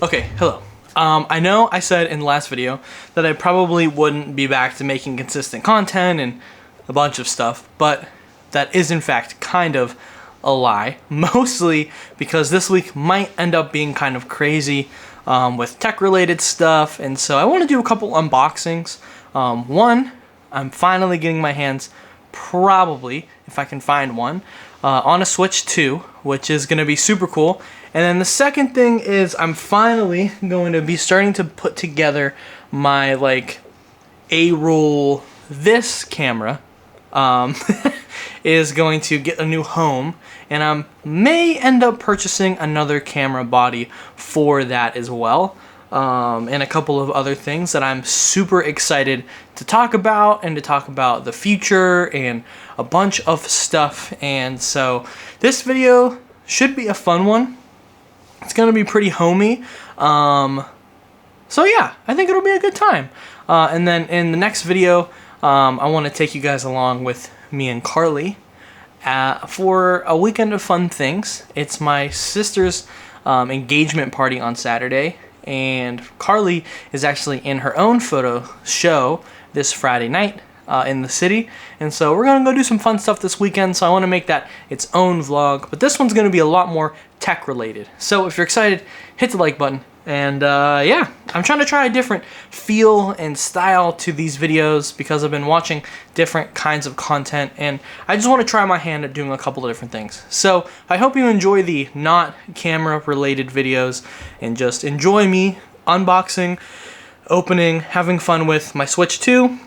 Okay, hello. I know I said in the last video that I probably wouldn't be back to making consistent content and a bunch of stuff, but that is in fact kind of a lie, mostly because this week might end up being kind of crazy with tech related stuff, and so I want to do a couple unboxings. One, I'm finally getting my hands, probably, if I can find one, on a Switch 2, which is going to be super cool. And then the second thing is I'm finally going to be starting to put together my like A-roll. This camera is going to get a new home, and I may end up purchasing another camera body for that as well, and a couple of other things that I'm super excited to talk about, and to talk about the future and a bunch of stuff. And so this video should be a fun one. It's gonna be pretty homey, so yeah, I think it'll be a good time. And then in the next video, I want to take you guys along with me and Carly for a weekend of fun things. It's my sister's engagement party on Saturday, and Carly is actually in her own photo show this Friday night in the city, and so we're gonna go do some fun stuff this weekend. So I want to make that its own vlog, but this one's gonna be a lot more tech related. So if you're excited, hit the like button. And yeah, I'm trying to try a different feel and style to these videos because I've been watching different kinds of content, and I just want to try my hand at doing a couple of different things. So I hope you enjoy the not camera related videos and just enjoy me unboxing, opening, having fun with my Switch 2,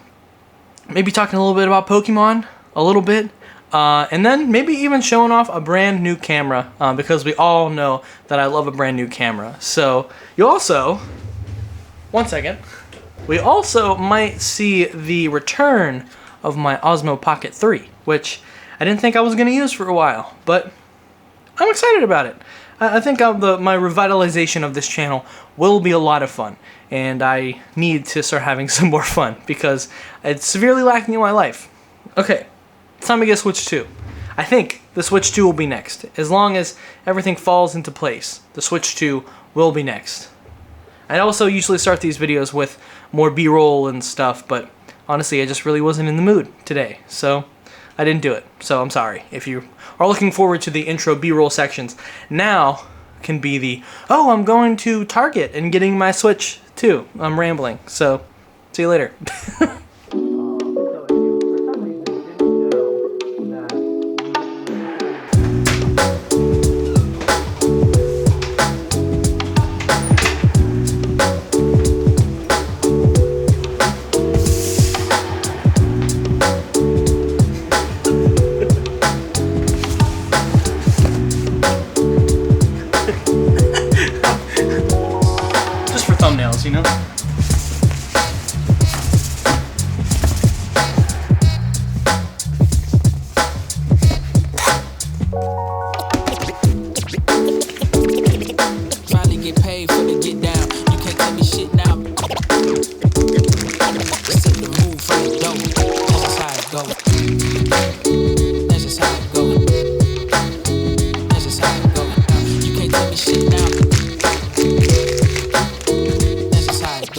maybe talking a little bit about Pokemon, a little bit, and then maybe even showing off a brand new camera, because we all know that I love a brand new camera. So you also, one second, we also might see the return of my Osmo Pocket 3, which I didn't think I was going to use for a while, but I'm excited about it. I think my revitalization of this channel will be a lot of fun, and I need to start having some more fun because it's severely lacking in my life. Okay, it's time to get Switch 2. I think the Switch 2 will be next. As long as everything falls into place, the Switch 2 will be next. I also usually start these videos with more B-roll and stuff, but honestly, I just really wasn't in the mood today, so I didn't do it. So I'm sorry. If you are looking forward to the intro B-roll sections, now can be the, oh, I'm going to Target and getting my Switch 2. I'm rambling, so see you later. Thumbnails, you know? Trying to get paid for the get down. You can't tell me shit now. Just take the move from the dough. That's just how it goes. That's just how it goes. That's just how it goes. You can't tell me shit now. That's just how it goes.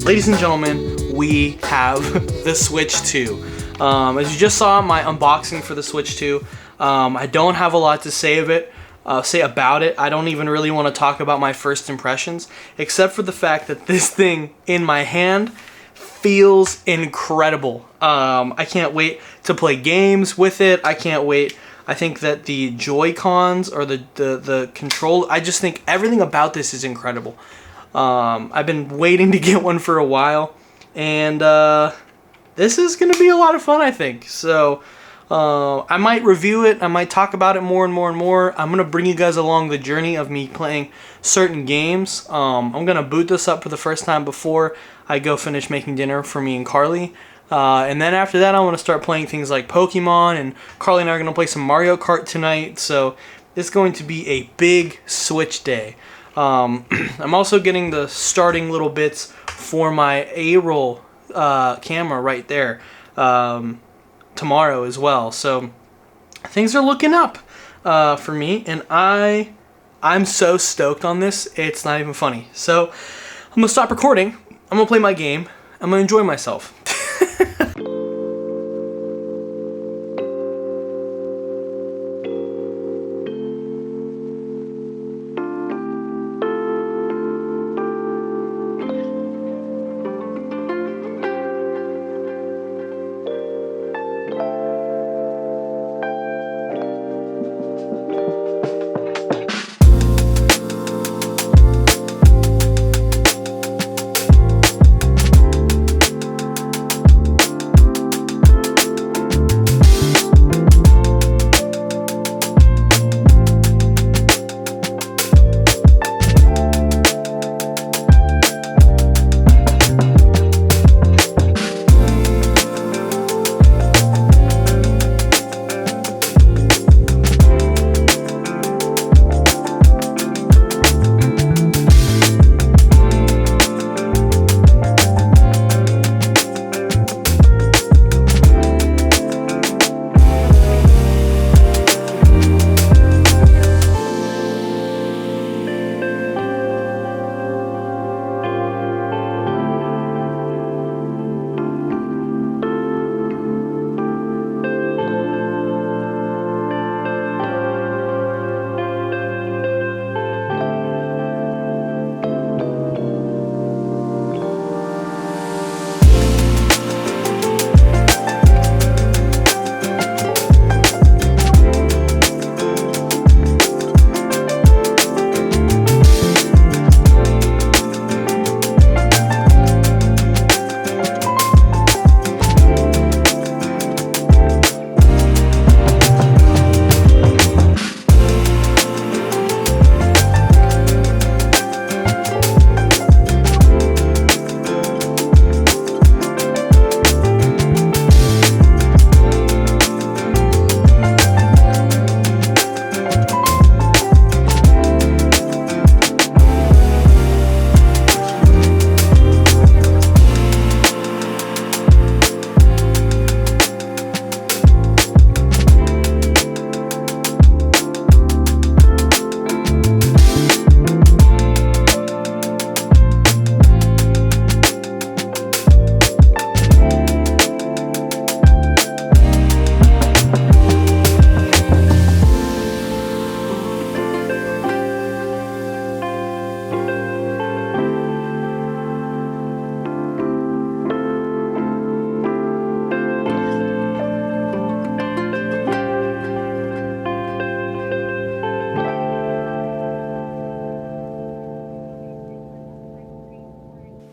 ladies and gentlemen, we have the Switch 2. As you just saw my unboxing for the Switch 2, I don't have a lot to say about it. I don't even really want to talk about my first impressions, except for the fact that this thing in my hand feels incredible. I can't wait to play games with it. I can't wait. I think that the Joy-Cons or the control, I just think everything about this is incredible. I've been waiting to get one for a while, and this is going to be a lot of fun, I think. So I might review it. I might talk about it more and more and more. I'm going to bring you guys along the journey of me playing certain games. I'm going to boot this up for the first time before I go finish making dinner for me and Carly. And then after that, I want to start playing things like Pokemon, and Carly and I are going to play some Mario Kart tonight. So it's going to be a big Switch day. I'm also getting the starting little bits for my A-roll camera right there tomorrow as well. So things are looking up for me, and I'm so stoked on this. It's not even funny. So I'm gonna stop recording. I'm gonna play my game. I'm gonna enjoy myself.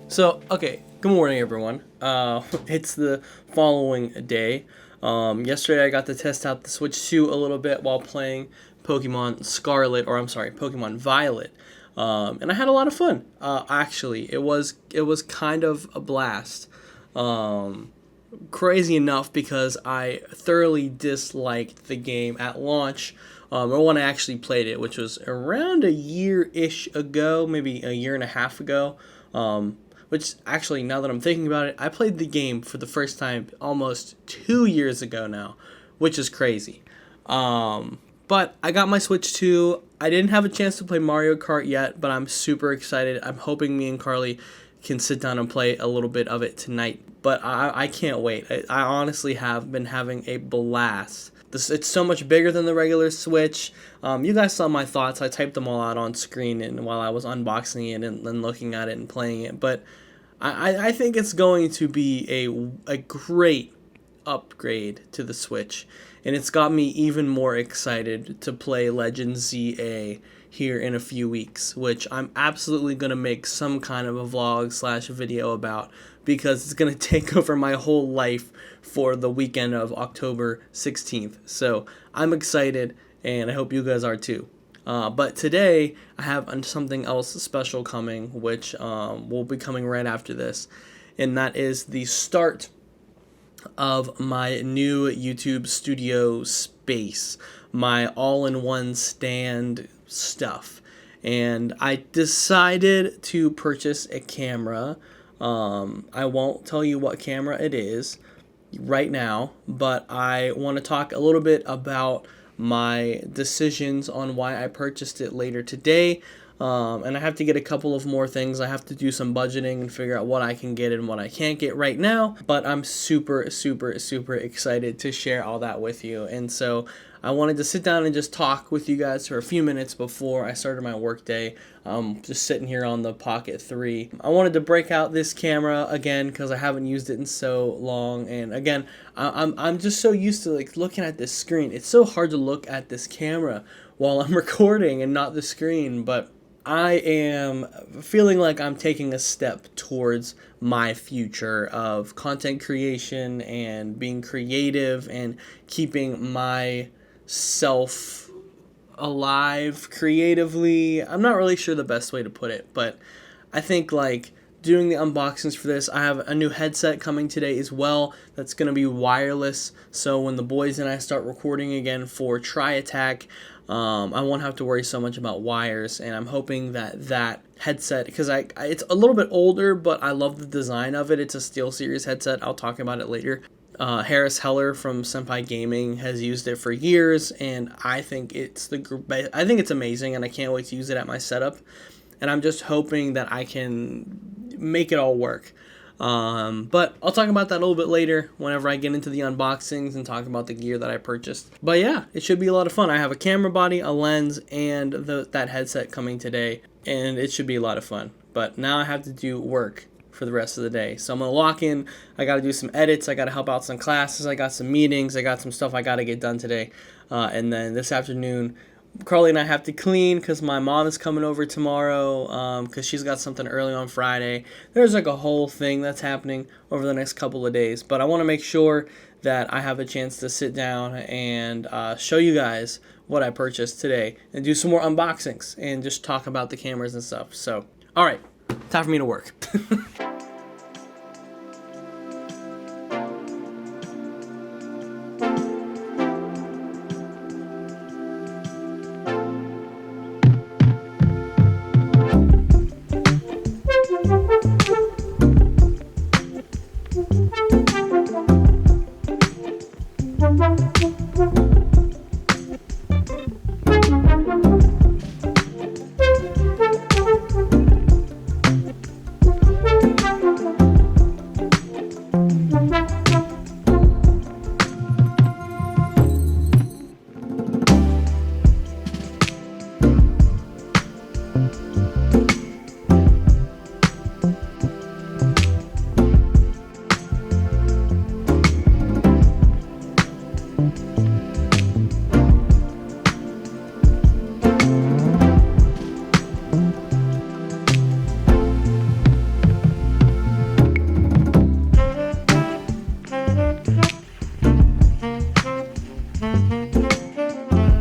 So, okay, good morning, everyone. It's the following day. Yesterday I got to test out the Switch 2 a little bit while playing Pokemon Violet. And I had a lot of fun. Actually, it was kind of a blast. Crazy enough because I thoroughly disliked the game at launch. Or when I actually played it, which was around a year-ish ago, maybe a year and a half ago. Which actually, now that I'm thinking about it, I played the game for the first time almost 2 years ago now, which is crazy. But I got my Switch 2. I didn't have a chance to play Mario Kart yet, but I'm super excited. I'm hoping me and Carly can sit down and play a little bit of it tonight. But I can't wait. I honestly have been having a blast. It's so much bigger than the regular Switch. You guys saw my thoughts. I typed them all out on screen and while I was unboxing it and looking at it and playing it. But I think it's going to be a great upgrade to the Switch. And it's got me even more excited to play Legend ZA here in a few weeks, which I'm absolutely going to make some kind of a vlog / video about, because it's going to take over my whole life for the weekend of October 16th. So I'm excited, and I hope you guys are too. But today I have something else special coming, which will be coming right after this, and that is the start of my new YouTube studio space, my all-in-one stand stuff. And I decided to purchase a camera. I won't tell you what camera it is right now, but I want to talk a little bit about my decisions on why I purchased it later today. And I have to get a couple of more things. I have to do some budgeting and figure out what I can get and what I can't get right now. But I'm super excited to share all that with you. And so I wanted to sit down and just talk with you guys for a few minutes before I started my work day. Just sitting here on the Pocket 3. I wanted to break out this camera again because I haven't used it in so long. And again, I'm just so used to like looking at this screen. It's so hard to look at this camera while I'm recording and not the screen. But I am feeling like I'm taking a step towards my future of content creation and being creative and keeping myself alive creatively. I'm not really sure the best way to put it, but I think like doing the unboxings for this, I have a new headset coming today as well that's going to be wireless, so when the boys and I start recording again for Try Attack, I won't have to worry so much about wires. And I'm hoping that headset, because it's a little bit older, but I love the design of it. It's a SteelSeries headset. I'll talk about it later. Harris Heller from Senpai Gaming has used it for years, and I think it's amazing, and I can't wait to use it at my setup. And I'm just hoping that I can make it all work. But I'll talk about that a little bit later whenever I get into the unboxings and talk about the gear that I purchased. But yeah, it should be a lot of fun. I have a camera body, a lens, and that headset coming today, and it should be a lot of fun. But now I have to do work for the rest of the day. So I'm going to lock in. I got to do some edits. I got to help out some classes. I got some meetings. I got some stuff I got to get done today. And then this afternoon, Carly and I have to clean because my mom is coming over tomorrow because she's got something early on Friday. There's like a whole thing that's happening over the next couple of days. But I want to make sure that I have a chance to sit down and show you guys what I purchased today and do some more unboxings and just talk about the cameras and stuff. So, all right, time for me to work.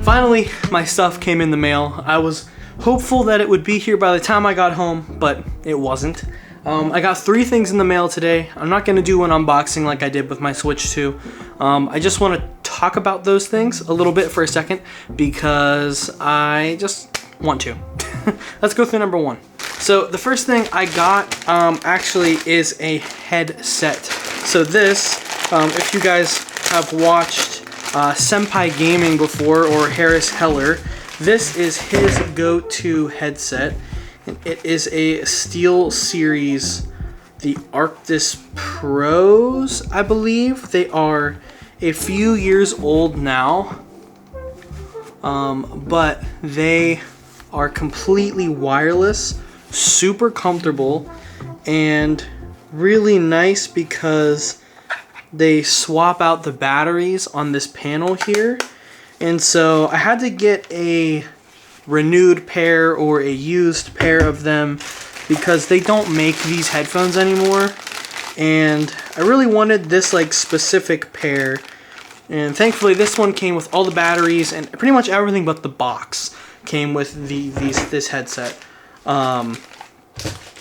Finally, my stuff came in the mail. I was hopeful that it would be here by the time I got home, but it wasn't. I got 3 things in the mail today. I'm not going to do an unboxing like I did with my Switch 2. I just want to talk about those things a little bit for a second because I just want to. Let's go through number 1. So the first thing I got actually is a headset. So this, if you guys have watched Senpai Gaming before, or Harris Heller, this is his go-to headset. And it is a Steel Series, the Arctis Pros, I believe. They are a few years old now, but they are completely wireless, super comfortable, and really nice because they swap out the batteries on this panel here. And so I had to get a renewed pair or a used pair of them because they don't make these headphones anymore. And I really wanted this like specific pair. And thankfully this one came with all the batteries and pretty much everything but the box came with this headset.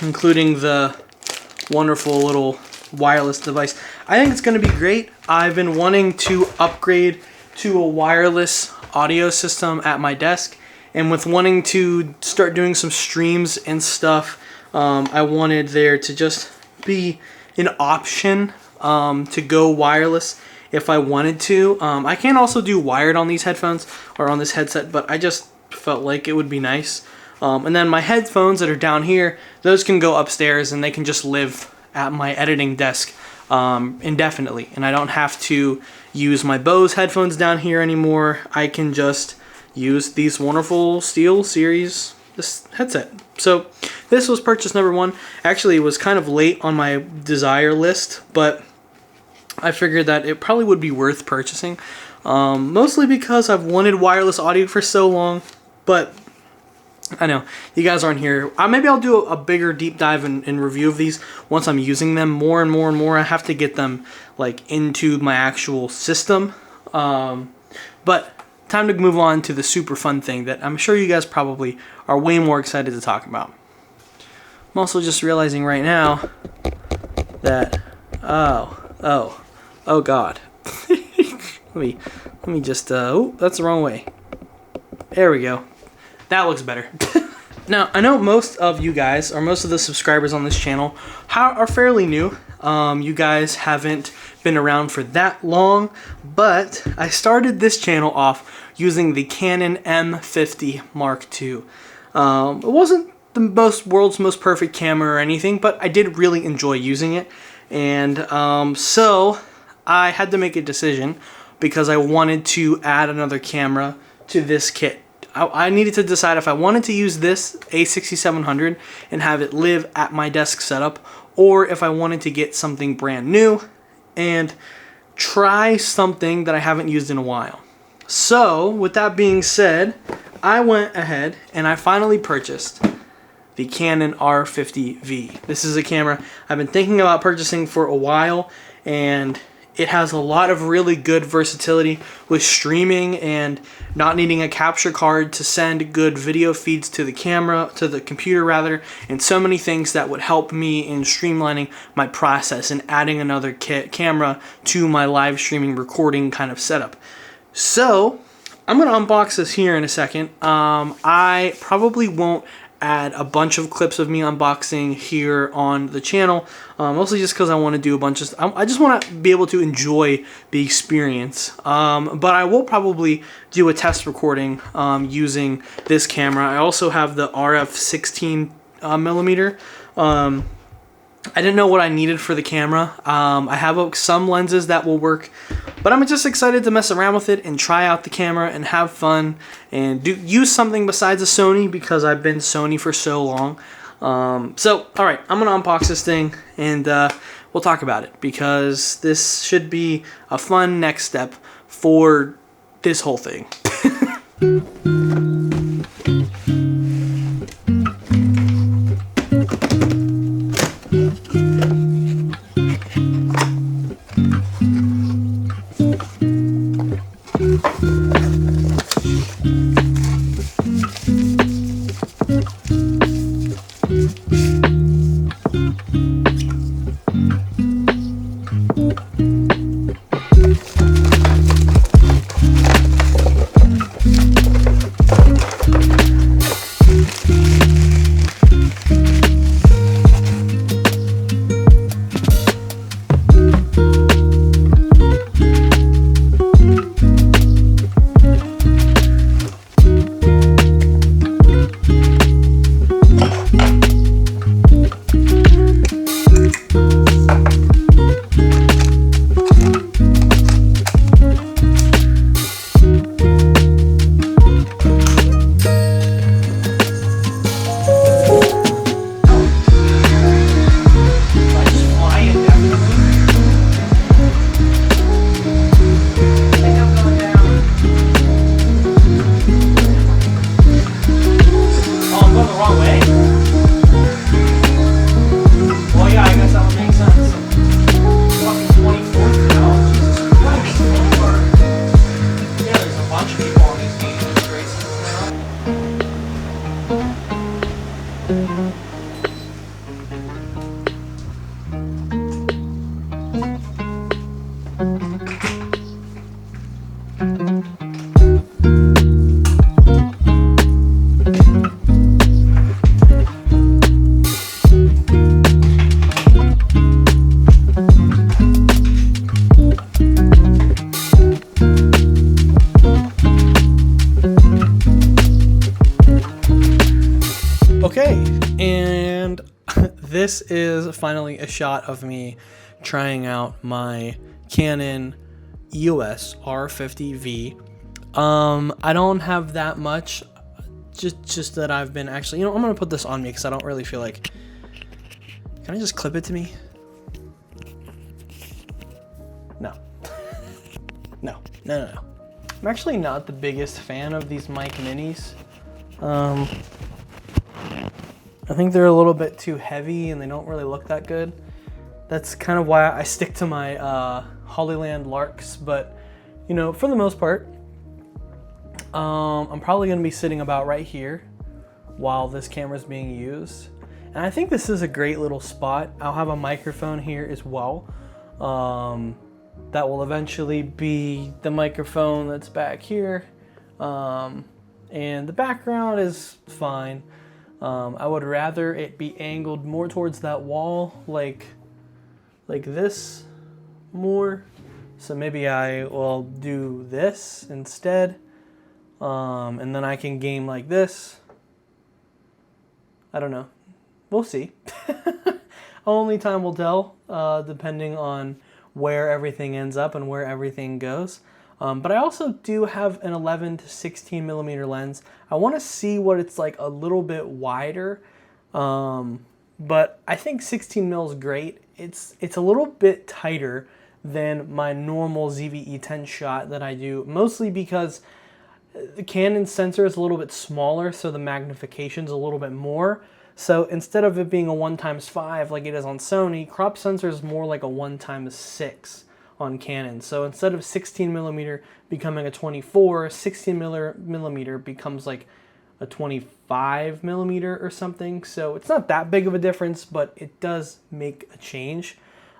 Including the wonderful little wireless device. I think it's going to be great. I've been wanting to upgrade to a wireless audio system at my desk, and with wanting to start doing some streams and stuff, I wanted there to just be an option to go wireless if I wanted to. I can also do wired on these headphones or on this headset, but I just felt like it would be nice. And then my headphones that are down here, those can go upstairs and they can just live at my editing desk indefinitely. And I don't have to use my Bose headphones down here anymore. I can just use these wonderful Steel Series this headset. So this was purchase number 1. Actually, it was kind of late on my desire list, but I figured that it probably would be worth purchasing. Mostly because I've wanted wireless audio for so long, but I know you guys aren't here. Maybe I'll do a bigger deep dive and review of these once I'm using them more and more and more. I have to get them like into my actual system. But time to move on to the super fun thing that I'm sure you guys probably are way more excited to talk about. I'm also just realizing right now that oh God. let me just oh, that's the wrong way. There we go. That looks better. Now, I know most of you guys, or most of the subscribers on this channel, are fairly new. You guys haven't been around for that long, but I started this channel off using the Canon M50 Mark II. It wasn't the world's most perfect camera or anything, but I did really enjoy using it. And so I had to make a decision because I wanted to add another camera to this kit. I needed to decide if I wanted to use this A6700 and have it live at my desk setup, or if I wanted to get something brand new and try something that I haven't used in a while. So, with that being said, I went ahead and I finally purchased the Canon R50v. This is a camera I've been thinking about purchasing for a while, and it has a lot of really good versatility with streaming and not needing a capture card to send good video feeds to the camera, to the computer rather, and so many things that would help me in streamlining my process and adding another camera to my live streaming recording kind of setup. So I'm going to unbox this here in a second. I probably won't add a bunch of clips of me unboxing here on the channel, mostly just because I want to do a bunch of I just want to be able to enjoy the experience, but I will probably do a test recording using this camera. I also have the RF 16mm. I didn't know what I needed for the camera. I have some lenses that will work, but I'm just excited to mess around with it and try out the camera and have fun and use something besides a Sony because I've been Sony for so long. So, alright, I'm going to unbox this thing and we'll talk about it because this should be a fun next step for this whole thing. this is finally a shot of me trying out my Canon EOS R50v. I don't have that much, just that I've been actually, I'm gonna put this on me because I don't really feel like, can I just clip it to me? No. No. I'm actually not the biggest fan of these mic minis. I think they're a little bit too heavy and they don't really look that good. That's kind of why I stick to my Hollyland Larks, but for the most part, I'm probably going to be sitting about right here while this camera is being used. And I think this is a great little spot. I'll have a microphone here as well. That will eventually be the microphone that's back here. And the background is fine. I would rather it be angled more towards that wall, like this more. So maybe I will do this instead. And then I can game like this. I don't know. We'll see. Only time will tell, depending on where everything ends up and where everything goes. But I also do have an 11 to 16 millimeter lens. I want to see what it's like a little bit wider. But I think 16 mil is great. It's a little bit tighter than my normal ZV-E10 shot that I do, mostly because the Canon sensor is a little bit smaller, so the magnification's a little bit more. So instead of it being a 1x5 like it is on Sony, crop sensor is more like a 1x6 on Canon. So instead of 16 millimeter becoming a 24, 16 millimeter becomes like a 25 millimeter or something. So it's not that big of a difference, but it does make a change.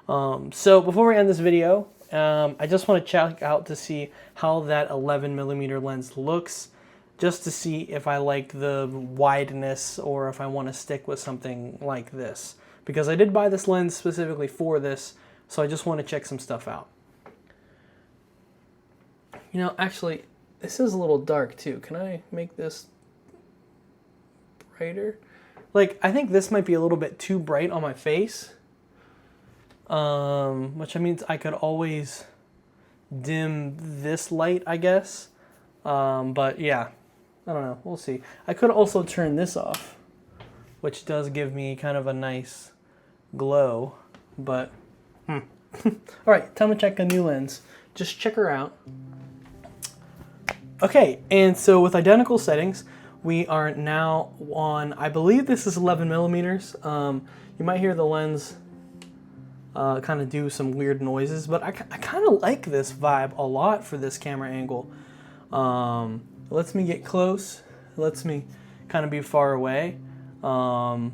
So before we end this video, I just want to check out to see how that 11 millimeter lens looks, just to see if I like the wideness or if I want to stick with something like this. Because I did buy this lens specifically for this, so I just want to check some stuff out. Actually, this is a little dark too. Can I make this brighter? I think this might be a little bit too bright on my face. Which means I could always dim this light, I guess. But yeah, I don't know. We'll see. I could also turn this off, which does give me kind of a nice glow. But, All right, time to check a new lens. Just check her out. Okay, and so with identical settings, we are now on, I believe this is 11 millimeters. You might hear the lens kind of do some weird noises, but I kind of like this vibe a lot for this camera angle. It lets me get close, it lets me kind of be far away. I'm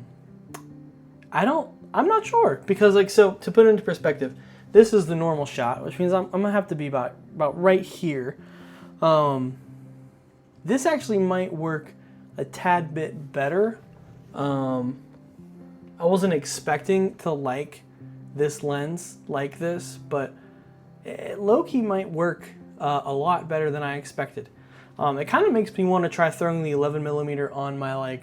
not sure, because so to put it into perspective, this is the normal shot, which means I'm gonna have to be about right here. This actually might work a tad bit better. I wasn't expecting to like this lens like this, but low-key might work a lot better than I expected. It kind of makes me want to try throwing the 11 millimeter on my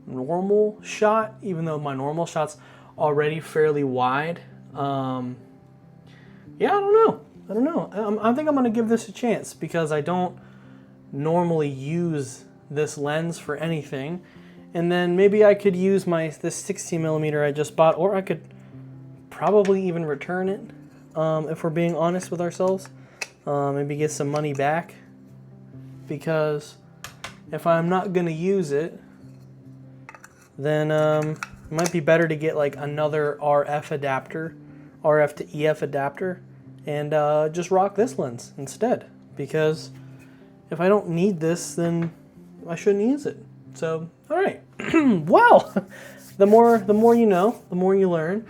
normal shot, even though my normal shot's already fairly wide. Yeah, I don't know. I think I'm gonna give this a chance because I don't normally use this lens for anything. And then maybe I could use this 16 millimeter I just bought, or I could probably even return it, if we're being honest with ourselves. Maybe get some money back, because if I'm not gonna use it, then it might be better to get another RF to EF adapter, and just rock this lens instead. Because if I don't need this, then I shouldn't use it. So, all right. Well, the more you know, the more you learn.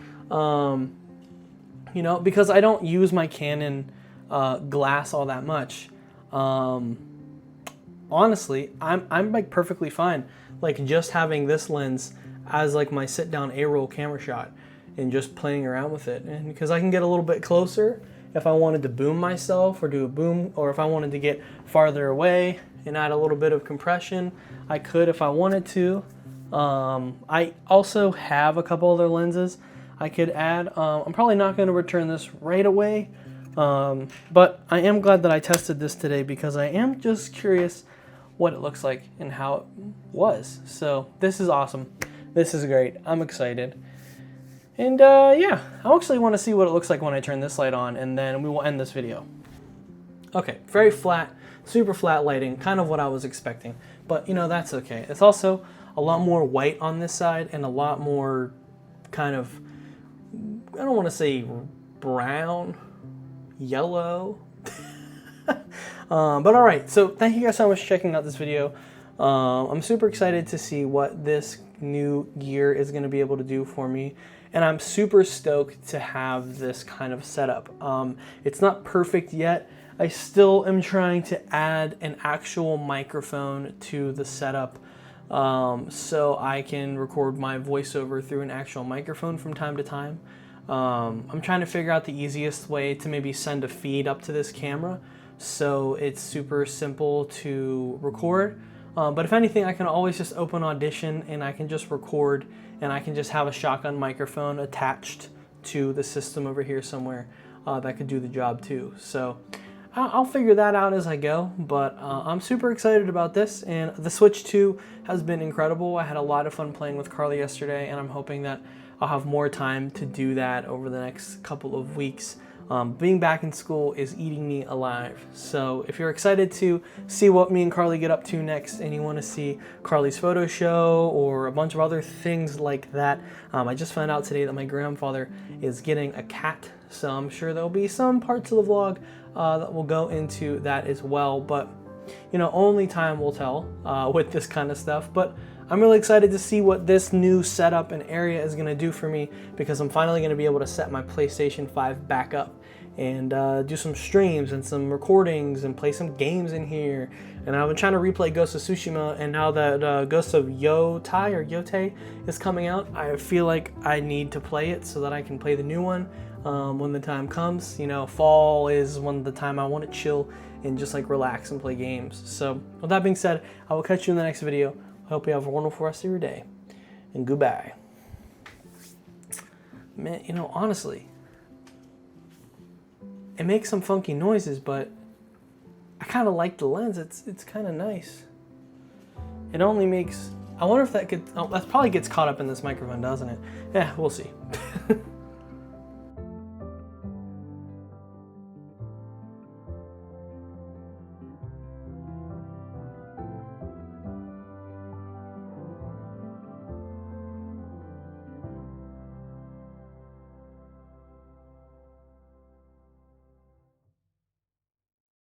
Because I don't use my Canon glass all that much. Honestly, I'm perfectly fine just having this lens as my sit down A-roll camera shot and just playing around with it. And because I can get a little bit closer if I wanted to boom myself or do a boom, or if I wanted to get farther away and add a little bit of compression, I could if I wanted to. I also have a couple other lenses I could add. I'm probably not going to return this right away, but I am glad that I tested this today because I am just curious what it looks like and how it was. So this is awesome. This is great. I'm excited. And yeah, I actually want to see what it looks like when I turn this light on, and then we will end this video. Okay, very flat, super flat lighting, kind of what I was expecting. But, you know, that's okay. It's also a lot more white on this side and a lot more kind of, I don't want to say brown, yellow. But all right, so thank you guys so much for checking out this video. I'm super excited to see what this new gear is going to be able to do for me. And I'm super stoked to have this kind of setup. It's not perfect yet. I still am trying to add an actual microphone to the setup so I can record my voiceover through an actual microphone from time to time. I'm trying to figure out the easiest way to maybe send a feed up to this camera so it's super simple to record. But if anything, I can always just open Audition and I can just record, and I can just have a shotgun microphone attached to the system over here somewhere that could do the job too. So I'll figure that out as I go, but I'm super excited about this, and the Switch 2 has been incredible. I had a lot of fun playing with Carly yesterday, and I'm hoping that I'll have more time to do that over the next couple of weeks. Being back in school is eating me alive. So if you're excited to see what me and Carly get up to next, and you want to see Carly's photo show or a bunch of other things like that, I just found out today that my grandfather is getting a cat. So I'm sure there'll be some parts of the vlog that will go into that as well. But, you know, only time will tell with this kind of stuff. But I'm really excited to see what this new setup and area is going to do for me, because I'm finally going to be able to set my PlayStation 5 back up and do some streams and some recordings and play some games in here. And I've been trying to replay Ghost of Tsushima, and now that Ghost of Yotei is coming out, I feel like I need to play it so that I can play the new one when the time comes. You know, fall is when the time I want to chill and just like relax and play games. So with that being said, I will catch you in the next video. I hope you have a wonderful rest of your day, and goodbye. Man, you know, honestly, it makes some funky noises, but I kind of like the lens. It's kind of nice. It only makes, I wonder if that could, oh, that probably gets caught up in this microphone, doesn't it? Yeah, we'll see.